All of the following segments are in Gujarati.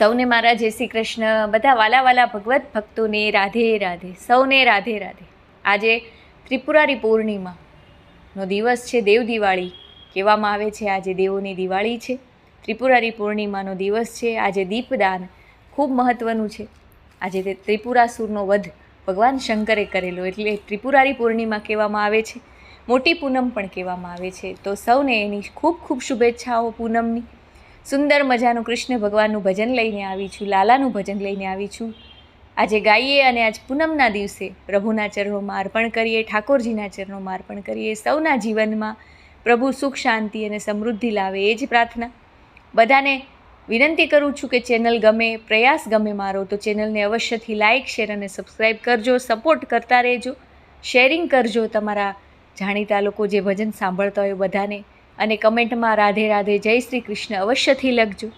સૌને મારા જય શ્રી કૃષ્ણ. બધા વાલા વાલા ભગવત ભક્તોને રાધે રાધે. સૌને રાધે રાધે. આજે ત્રિપુરારી પૂર્ણિમાનો દિવસ છે, દેવ દિવાળી કહેવામાં આવે છે. આજે દેવોની દિવાળી છે, ત્રિપુરારી પૂર્ણિમાનો દિવસ છે. આજે દીપદાન ખૂબ મહત્ત્વનું છે. આજે તે ત્રિપુરાસુરનો વધ ભગવાન શંકરે કરેલો, એટલે ત્રિપુરારી પૂર્ણિમા કહેવામાં આવે છે. મોટી પૂનમ પણ કહેવામાં આવે છે. તો સૌને એની ખૂબ ખૂબ શુભેચ્છાઓ પૂનમની. સુંદર મજાનું કૃષ્ણ ભગવાનનું ભજન લઈને આવી છું, લાલાનું ભજન લઈને આવી છું. આજે ગાઈએ અને આજ પૂનમના દિવસે પ્રભુના ચરણોમાં અર્પણ કરીએ, ઠાકોરજીના ચરણોમાં અર્પણ કરીએ. સૌના જીવનમાં પ્રભુ સુખ શાંતિ અને સમૃદ્ધિ લાવે, એ જ પ્રાર્થના. બધાને વિનંતી કરું છું કે ચેનલ ગમે, પ્રયાસ ગમે મારો તો ચેનલને અવશ્યથી લાઇક, શેર અને સબસ્ક્રાઈબ કરજો. સપોર્ટ કરતા રહેજો, શેરિંગ કરજો તમારા જાણીતા લોકો જે ભજન સાંભળતા હોય બધાને. અને કમેન્ટમાં રાધે રાધે, જય શ્રી કૃષ્ણ અવશ્યથી લખજો.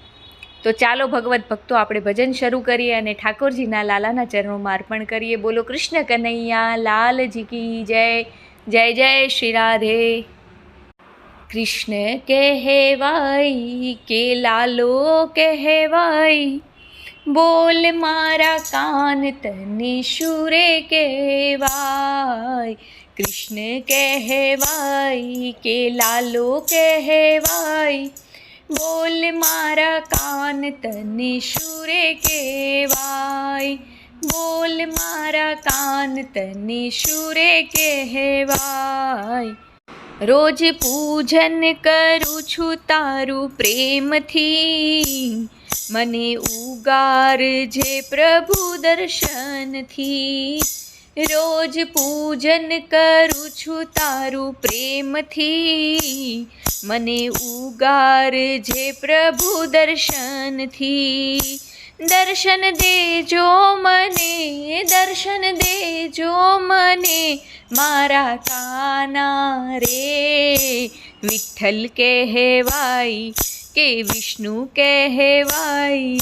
તો ચાલો ભગવત ભક્તો, આપણે ભજન શરૂ કરીએ અને ઠાકોરજીના લાલાના ચરણોમાં અર્પણ કરીએ. બોલો કૃષ્ણ કનૈયા લાલજી કી જય. જય જય શ્રી રાધે. કૃષ્ણ કહેવાય કે લાલો કહેવાય, બોલ મારા કાન તને શુરે કહેવાય. કૃષ્ણ કહેવાય કે લાલો કહેવાય, બોલ મારા કાન તને શુરે કહેવાય. બોલ મારા કાન તને શુરે કહેવાય. રોજ પૂજન કરું છું તારું પ્રેમથી, મને ઉગારજે પ્રભુ દર્શનથી. રોજ પૂજન કરું છું તારું પ્રેમથી, મને ઉગારજે પ્રભુ દર્શનથી. દર્શન દેજો મને, દર્શન દેજો મને, મારા કાના રે. વિઠ્ઠલ કહેવાય કે વિષ્ણુ કહેવાય,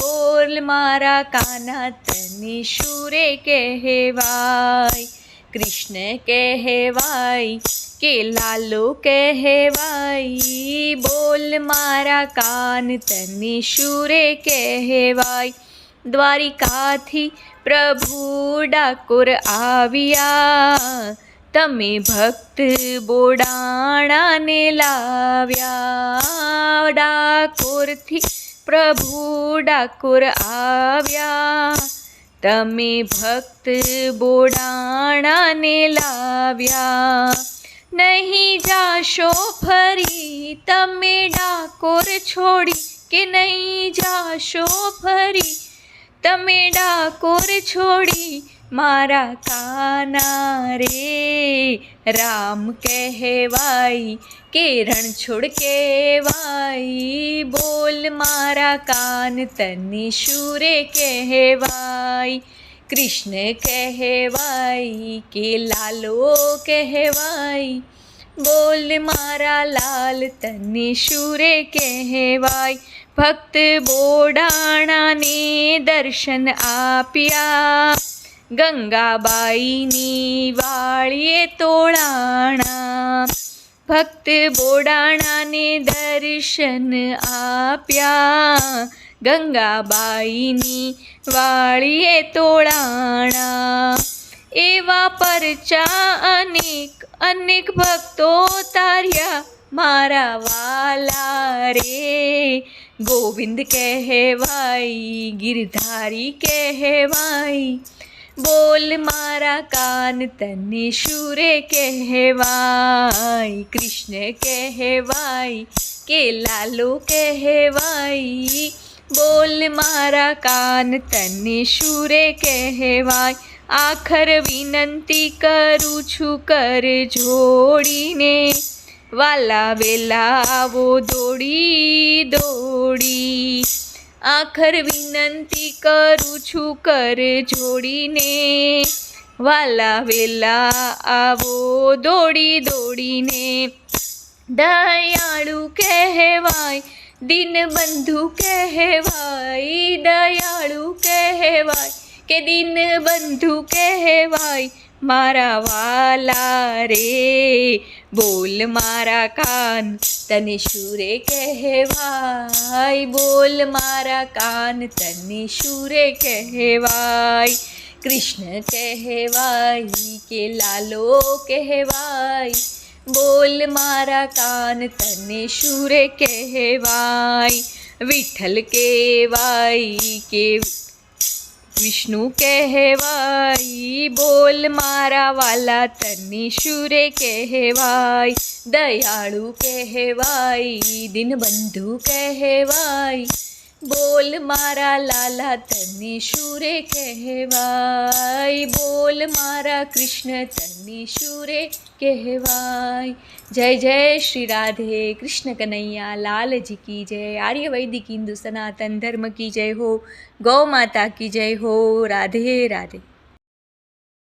બોલ મારા કાના તને શુરે કહેવાય. કૃષ્ણ કહેવાય કે લાલો કહેવાય, બોલ મારા કાન તને શુરે કહેવાય. દ્વારિકાથી પ્રભુ ડાકોર આવ્યા, તમે ભક્ત બોડાણાને લાવ્યા. ડાકોરથી પ્રભુ ડાકોર આવ્યા, તમે ભક્ત બોડાણાને લાવ્યા. નહીં જાશો ફરી તમે ડાકોર છોડી, કે નહીં જાશો ફરી તમે ડાકોર છોડી, મારા કાના રે. રામ કહેવાય કે રણછોડ કહેવાય, બોલ મારા કાન તને શુરે કહેવાય. કૃષ્ણ કહેવાય કે લાલો કહેવાય, બોલ મારા લાલ તને શુરે કહેવાય. ભક્ત બોડાણાને દર્શન આપ્યા, ગંગાબાઈની વાળીએ તોળાણા. ભક્ત બોડાણાને દર્શન આપ્યા, ગંગાબાઈની વાળીએ તોળાણા. એવા પરચા અનેક અનેક ભક્તો તાર્યા, મારા વાલા રે. ગોવિંદ કહેવાય, ગિરધારી કહેવાય, બોલ મારા કાન તને શુરે કહેવાય. કૃષ્ણ કહેવાય કે લાલો કહેવાય, બોલ મારા કાન તને શુરે કહેવાય. આખર વિનંતી કરું છું કર જોડીને, વાલા વેલા આવો દોડી દોડી. આખર વિનંતી કરું છું કર જોડીને, વાલા વેલા આવો દોડી દોડીને. દયાળુ કહેવાય, દીનબંધુ કહેવાય, દયાળુ કહેવાય કે દીનબંધુ કહેવાય, મારા વાલા રે બોલ મારા કાન તને શું રે કહેવાય, બોલ મારા કાન તને શું રે કહેવાય. કૃષ્ણ કહેવાય કે લાલો કહેવાય, બોલ મારા કાન તને શું રે કહેવાય. વિઠ્ઠલ કહેવાય કે વિષ્ણુ કહેવાય, બોલ મારા વાલા તને શું રે કહેવાય. દયાળુ કહેવાય દીનબંધુ કહેવાય, બોલ મારા લાલા તને શું રે કહેવાય, બોલ મારા કૃષ્ણ તને શું રે કહેવાય. જય જય શ્રી રાધે કૃષ્ણ કનૈયા લાલજી કી જય. આર્ય વૈદિક હિન્દુ સનાતન ધર્મ કી જય હો. ગૌ માતા કી જય હો. રાધે રાધે.